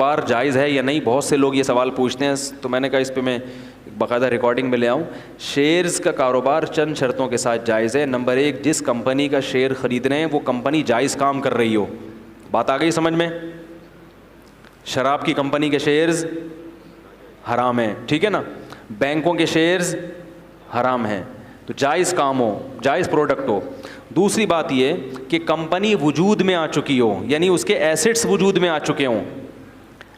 کاروبار جائز ہے یا نہیں؟ بہت سے لوگ یہ سوال پوچھتے ہیں, تو میں نے کہا اس پہ میں باقاعدہ ریکارڈنگ میں لے آؤں. شیئرز کا کاروبار چند شرطوں کے ساتھ جائز ہے. نمبر 1, جس کمپنی کا شیئر خرید رہے ہیں وہ کمپنی جائز کام کر رہی ہو. بات آ گئی سمجھ میں؟ شراب کی کمپنی کے شیئرز حرام ہیں, ٹھیک ہے نا, بینکوں کے شیئرز حرام ہیں, تو جائز کام ہو, جائز پروڈکٹ ہو. دوسری بات یہ کہ کمپنی وجود میں آ چکی ہو, یعنی اس کے ایسٹس وجود میں آ چکے ہوں,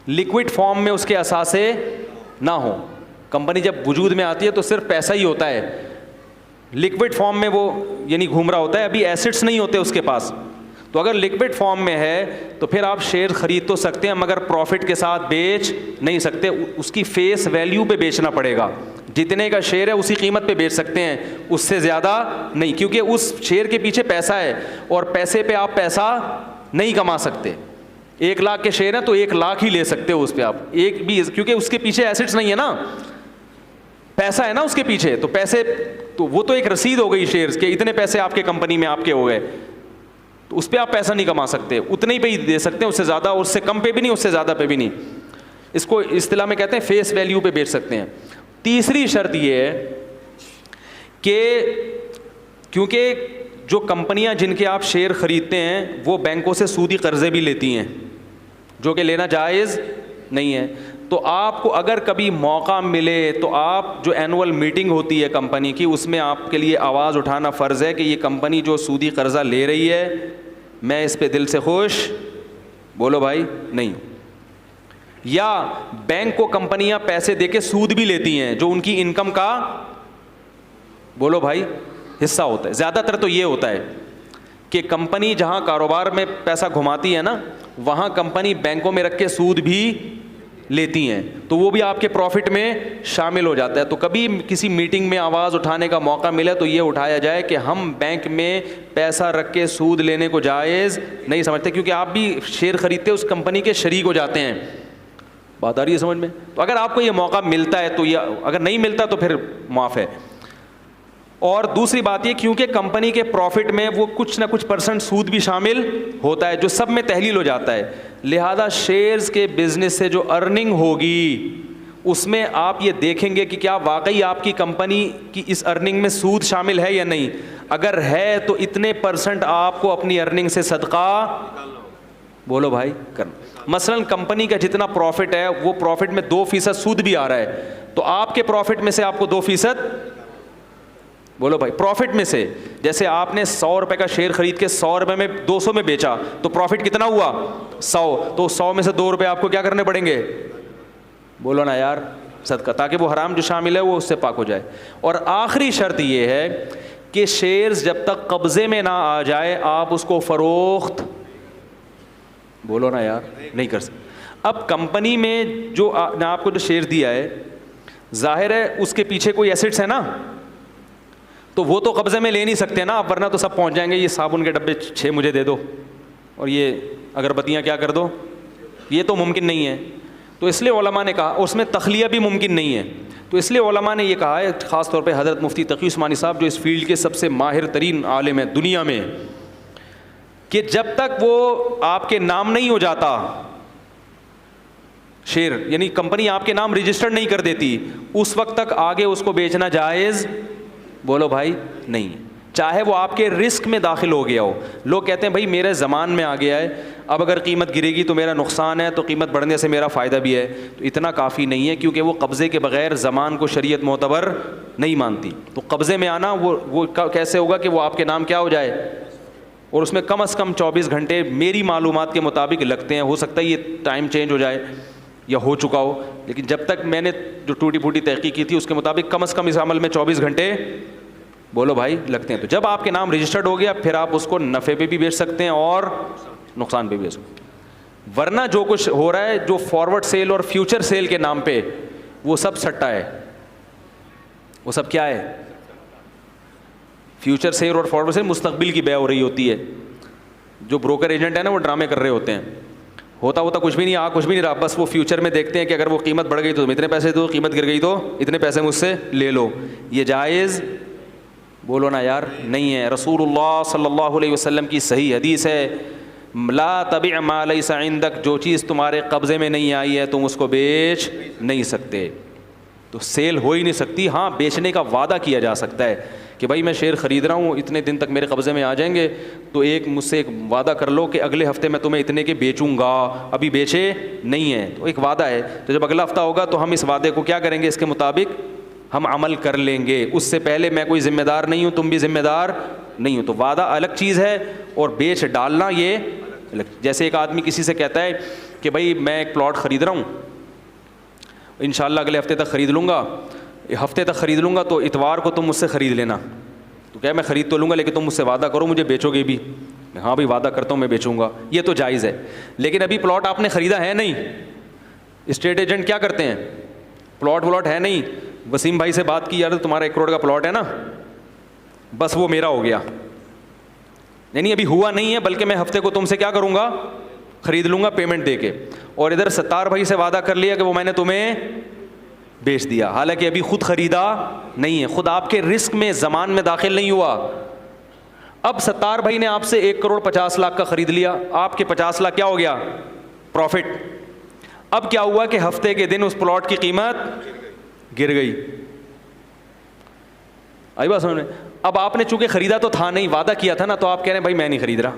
لکوڈ فارم میں اس کے اثاثے نہ ہوں. کمپنی جب وجود میں آتی ہے تو صرف پیسہ ہی ہوتا ہے, لکوڈ فارم میں وہ یعنی گھوم رہا ہوتا ہے, ابھی ایسٹس نہیں ہوتے اس کے پاس. تو اگر لکوڈ فارم میں ہے تو پھر آپ شیئر خرید تو سکتے ہیں مگر پروفٹ کے ساتھ بیچ نہیں سکتے, اس کی فیس ویلیو پہ بیچنا پڑے گا. جتنے کا شیئر ہے اسی قیمت پہ بیچ سکتے ہیں, اس سے زیادہ نہیں, کیونکہ اس شیئر کے پیچھے پیسہ ہے اور پیسے پہ آپ پیسہ نہیں کما سکتے. 1 لاکھ کے شیئر ہیں تو 1 لاکھ ہی لے سکتے ہو اس پہ آپ, ایک بھی, کیونکہ اس کے پیچھے ایسٹس نہیں ہے نا, پیسہ ہے نا اس کے پیچھے. تو پیسے تو وہ تو ایک رسید ہو گئی شیئرز کے, اتنے پیسے آپ کے کمپنی میں آپ کے ہو گئے, تو اس پہ آپ پیسہ نہیں کما سکتے, اتنے ہی پہ ہی دے سکتے ہیں, اس سے زیادہ, اس سے کم پہ بھی نہیں, اس سے زیادہ پہ بھی نہیں. اس کو اصطلاح میں کہتے ہیں فیس ویلیو پہ بیچ سکتے ہیں. تیسری شرط یہ ہے کہ کیونکہ جو کمپنیاں جن کے آپ شیئر خریدتے ہیں وہ بینکوں سے سودی قرضے بھی لیتی ہیں, جو کہ لینا جائز نہیں ہے. تو آپ کو اگر کبھی موقع ملے تو آپ جو اینول میٹنگ ہوتی ہے کمپنی کی, اس میں آپ کے لیے آواز اٹھانا فرض ہے کہ یہ کمپنی جو سودی قرضہ لے رہی ہے میں اس پہ دل سے خوش, بولو بھائی, نہیں. یا بینک کو کمپنیاں پیسے دے کے سود بھی لیتی ہیں جو ان کی انکم کا, بولو بھائی, حصہ ہوتا ہے. زیادہ تر تو یہ ہوتا ہے کہ کمپنی جہاں کاروبار میں پیسہ گھماتی ہے نا, وہاں کمپنی بینکوں میں رکھ کے سود بھی لیتی ہیں, تو وہ بھی آپ کے پروفٹ میں شامل ہو جاتا ہے. تو کبھی کسی میٹنگ میں آواز اٹھانے کا موقع ملے تو یہ اٹھایا جائے کہ ہم بینک میں پیسہ رکھ کے سود لینے کو جائز نہیں سمجھتے, کیونکہ آپ بھی شیئر خریدتے اس کمپنی کے شریک ہو جاتے ہیں. بات آ رہی ہے سمجھ میں؟ تو اگر آپ کو یہ موقع ملتا ہے تو یہ, اگر نہیں ملتا تو پھر معاف ہے. اور دوسری بات یہ, کیونکہ کمپنی کے پروفٹ میں وہ کچھ نہ کچھ % سود بھی شامل ہوتا ہے جو سب میں تحلیل ہو جاتا ہے, لہذا شیئرز کے بزنس سے جو ارننگ ہوگی اس میں آپ یہ دیکھیں گے کہ کیا واقعی آپ کی کمپنی کی اس ارننگ میں سود شامل ہے یا نہیں. اگر ہے تو اتنے % آپ کو اپنی ارننگ سے صدقہ, بولو بھائی, کرنا. مثلا کمپنی کا جتنا پروفٹ ہے وہ پروفٹ میں 2% سود بھی آ رہا ہے, تو آپ کے پروفٹ میں سے آپ کو 2%, بولو بھائی, پروفٹ میں سے, جیسے آپ نے 100 روپے کا شیئر خرید کے 100 روپے میں 200 میں بیچا تو پروفٹ کتنا ہوا 100, تو 100 میں سے 2 روپے آپ کو کیا کرنے پڑیں گے, بولو نا یار, صدقہ, تاکہ وہ حرام جو شامل ہے وہ اس سے پاک ہو جائے. اور آخری شرط یہ ہے کہ شیئرز جب تک قبضے میں نہ آ جائے آپ اس کو فروخت, بولو نا یار, نہیں کر سکتے. اب کمپنی میں جو نے آپ کو جو شیئر دیا ہے, ظاہر ہے اس کے پیچھے کوئی ایسٹس ہے نا, تو وہ تو قبضے میں لے نہیں سکتے نا آپ, ورنہ تو سب پہنچ جائیں گے, یہ صابن کے ڈبے 6 مجھے دے دو اور یہ اگربتیاں کیا کر دو, یہ تو ممکن نہیں ہے. تو اس لیے علماء نے کہا, اس میں تخلیہ بھی ممکن نہیں ہے, تو اس لیے علماء نے یہ کہا ہے, خاص طور پہ حضرت مفتی تقی عثمانی صاحب جو اس فیلڈ کے سب سے ماہر ترین عالم ہیں دنیا میں, کہ جب تک وہ آپ کے نام نہیں ہو جاتا شیئر, یعنی کمپنی آپ کے نام رجسٹرڈ نہیں کر دیتی, اس وقت تک آگے اس کو بیچنا جائز, بولو بھائی, نہیں, چاہے وہ آپ کے رسک میں داخل ہو گیا ہو. لوگ کہتے ہیں بھائی میرے زمان میں آ گیا ہے, اب اگر قیمت گرے گی تو میرا نقصان ہے, تو قیمت بڑھنے سے میرا فائدہ بھی ہے. تو اتنا کافی نہیں ہے, کیونکہ وہ قبضے کے بغیر زمان کو شریعت معتبر نہیں مانتی. تو قبضے میں آنا وہ کیسے ہوگا کہ وہ آپ کے نام کیا ہو جائے, اور اس میں کم از کم 24 گھنٹے میری معلومات کے مطابق لگتے ہیں. ہو سکتا ہے یہ ٹائم چینج ہو جائے یا ہو چکا ہو, لیکن جب تک میں نے جو ٹوٹی پھوٹی تحقیق کی تھی اس کے مطابق کم از کم اس عمل میں 24 گھنٹے, بولو بھائی, لگتے ہیں. تو جب آپ کے نام رجسٹرڈ ہو گیا پھر آپ اس کو نفع پہ بھی بیچ سکتے ہیں اور نقصان پہ بھی بیچ سکتے ہیں. ورنہ جو کچھ ہو رہا ہے جو فارورڈ سیل اور فیوچر سیل کے نام پہ, وہ سب سٹا ہے, وہ سب کیا ہے, فیوچر سیل اور فارورڈ سیل مستقبل کی بیع ہو رہی ہوتی ہے. جو بروکر ایجنٹ ہے نا وہ ڈرامے کر رہے ہوتے ہیں, ہوتا کچھ بھی نہیں, کچھ بھی نہیں رہا, بس وہ فیوچر میں دیکھتے ہیں کہ اگر وہ قیمت بڑھ گئی تو تم اتنے پیسے دو, قیمت گر گئی تو اتنے پیسے مجھ سے لے لو. یہ جائز, بولو نا یار, نہیں ہے. رسول اللہ صلی اللہ علیہ وسلم کی صحیح حدیث ہے, لا تبع ما لیس عندک, جو چیز تمہارے قبضے میں نہیں آئی ہے تم اس کو بیچ نہیں سکتے. تو سیل ہو ہی نہیں سکتی. ہاں بیچنے کا وعدہ کیا جا سکتا ہے کہ بھائی میں شیئر خرید رہا ہوں, اتنے دن تک میرے قبضے میں آ جائیں گے, تو مجھ سے ایک وعدہ کر لو کہ اگلے ہفتے میں تمہیں اتنے کے بیچوں گا, ابھی بیچے نہیں ہیں, تو ایک وعدہ ہے. تو جب اگلا ہفتہ ہوگا تو ہم اس وعدے کو کیا کریں گے, اس کے مطابق ہم عمل کر لیں گے. اس سے پہلے میں کوئی ذمہ دار نہیں ہوں, تم بھی ذمہ دار نہیں ہو. تو وعدہ الگ چیز ہے اور بیچ ڈالنا یہ الگ. جیسے ایک آدمی کسی سے کہتا ہے کہ بھائی میں ایک پلاٹ خرید رہا ہوں, انشاءاللہ اگلے ہفتے تک خرید لوں گا, ہفتے تک خرید لوں گا, تو اتوار کو تم مجھ سے خرید لینا. تو کیا میں خرید تو لوں گا لیکن تم مجھ سے وعدہ کرو مجھے بیچو گے بھی. ہاں بھائی وعدہ کرتا ہوں میں بیچوں گا, یہ تو جائز ہے. لیکن ابھی پلاٹ آپ نے خریدا ہے نہیں. اسٹیٹ ایجنٹ کیا کرتے ہیں, پلاٹ ہے نہیں, وسیم بھائی سے بات کی, یار تمہارا 1 کروڑ کا پلاٹ ہے نا, بس وہ میرا ہو گیا. یعنی ابھی ہوا نہیں ہے, بلکہ میں ہفتے کو تم سے کیا کروں گا, خرید لوں گا پیمنٹ دے کے. اور ادھر ستار بھائی سے وعدہ کر لیا کہ وہ میں نے تمہیں بیچ دیا, حالانکہ ابھی خود خریدا نہیں ہے, خود آپ کے رسک میں زمان میں داخل نہیں ہوا. اب ستار بھائی نے آپ سے 1 کروڑ 50 لاکھ کا خرید لیا, آپ کے 50 لاکھ کیا ہو گیا, پروفٹ. اب کیا ہوا کہ ہفتے کے دن اس پلاٹ کی قیمت گر گئی. آئی بات سمجھ میں. اب آپ نے چونکہ خریدا تو تھا نہیں, وعدہ کیا تھا نا, تو آپ کہہ رہے ہیں بھائی میں نہیں خرید رہا.